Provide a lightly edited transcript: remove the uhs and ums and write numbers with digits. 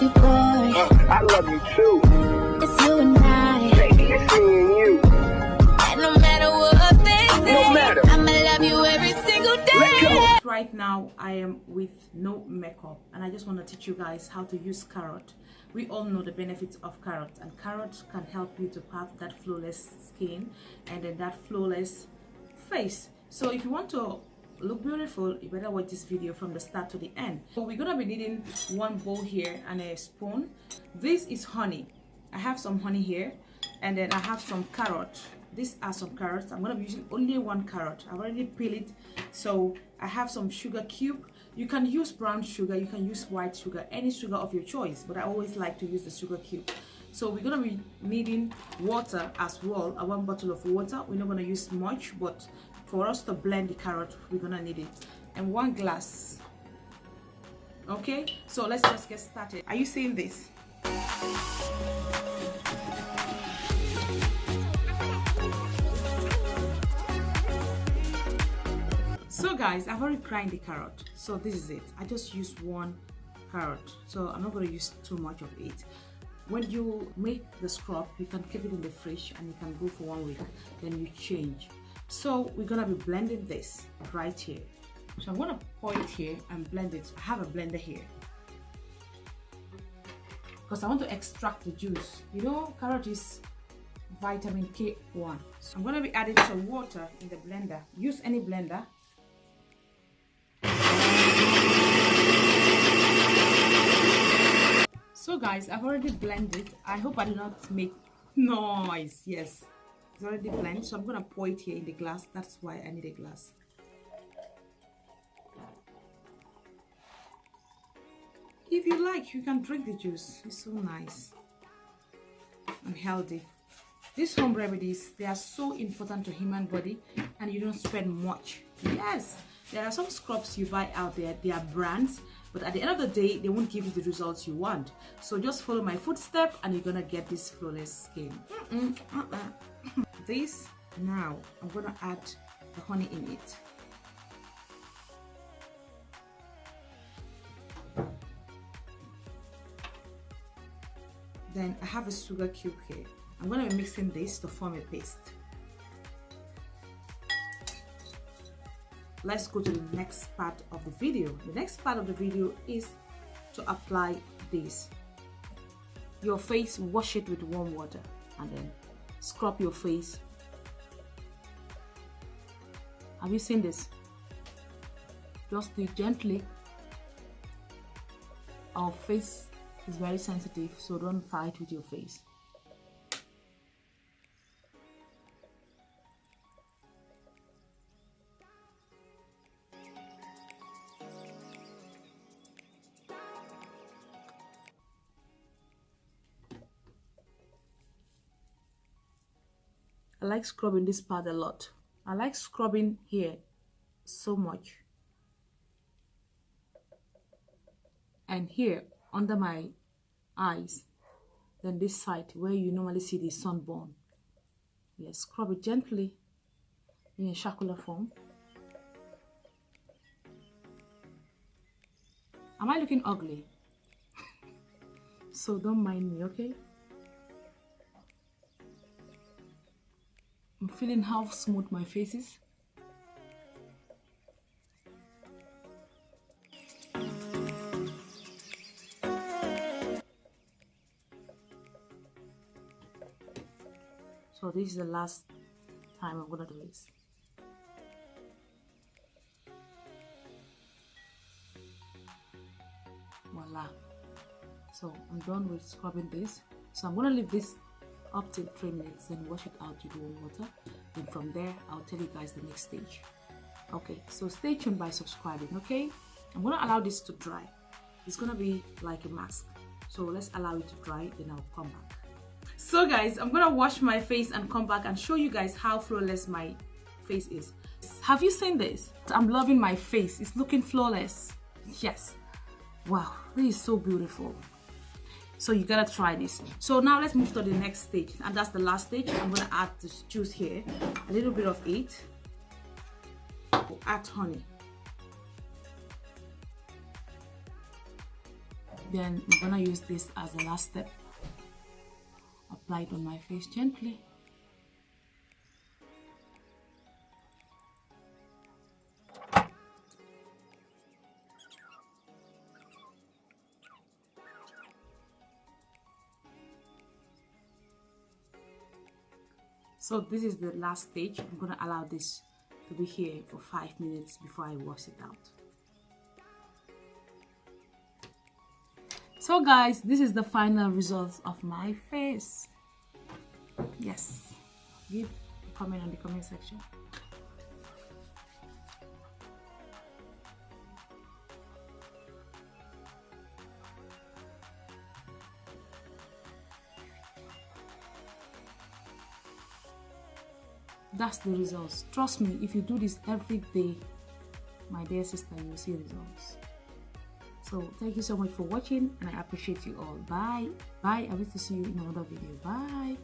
love you, boy. I love you too. It's you and I. Baby, it's me and you. And no matter what they say, No matter. I'ma love you every single day. Let go. Right now I am with no makeup and I just want to teach you guys how to use carrot. We all know the benefits of carrot, and carrot can help you to have that flawless skin and then that flawless face. So if you want to look beautiful, you better watch this video from the start to the end. So we're gonna be needing one bowl here and a spoon. This is honey. I have some honey here, and then I have some carrot. These are some carrots. I'm gonna be using only one carrot. I've already peeled it. So I have some sugar cube. You can use brown sugar, you can use white sugar, any sugar of your choice, but I always like to use the sugar cube. So we're gonna be needing water as well, one bottle of water. We're not gonna use much, but for us to blend the carrot, we're gonna need it. And one glass. Okay, so let's just get started. Are you seeing this? So guys, I've already grinded the carrot, so this is it. I just used one carrot, so I'm not going to use too much of it. When you make the scrub, you can keep it in the fridge and you can go for 1 week, then you change. So we're going to be blending this right here. So I'm going to pour it here and blend it. I have a blender here because I want to extract the juice. You know, carrot is vitamin K1. So I'm going to be adding some water in the blender. Use any blender. So guys, I've already blended. I hope I did not make noise. Yes, it's already blended. So I'm gonna pour it here in the glass. That's why I need a glass. If you like, you can drink the juice. It's so nice and healthy. These home remedies, they are so important to human body, and you don't spend much. Yes, there are some scrubs you buy out there, they are brands, but at the end of the day, they won't give you the results you want. So just follow my footstep and you're gonna get this flawless skin. This, now I'm gonna add the honey in it. Then I have a sugar cube here. I'm going to be mixing this to form a paste. Let's go to the next part of the video. The next part of the video is to apply this. Your face, wash it with warm water and then scrub your face. Have you seen this? Just do it gently. Our face is very sensitive, so don't fight with your face. I like scrubbing this part a lot. I like scrubbing here so much. And here under my eyes, then this side where you normally see the sunburn. Yes, scrub it gently in a circular form. Am I looking ugly? So don't mind me, okay? I'm feeling how smooth my face is. So this is the last time I'm gonna do this. Voila. So I'm done with scrubbing this. So I'm gonna leave this up till 3 minutes, then wash it out with warm water. Then from there, I'll tell you guys the next stage. Okay, so stay tuned by subscribing, okay? I'm gonna allow this to dry. It's gonna be like a mask. So let's allow it to dry, then I'll come back. So guys, I'm gonna wash my face and come back and show you guys how flawless my face is. Have you seen this? I'm loving my face. It's looking flawless. Yes. Wow, this is so beautiful. So you gotta try this. So now let's move to the next stage, and that's the last stage. I'm gonna add this juice here, a little bit of it. We'll add honey. Then I'm gonna use this as the last step. Apply it on my face gently. So this is the last stage. I'm gonna allow this to be here for 5 minutes before I wash it out. So guys, this is the final results of my face. Yes, give a comment on the comment section. That's the results. Trust me, if you do this every day, my dear sister, you will see results. So thank you so much for watching, and I appreciate you all. Bye. I wish to see you in another video. Bye.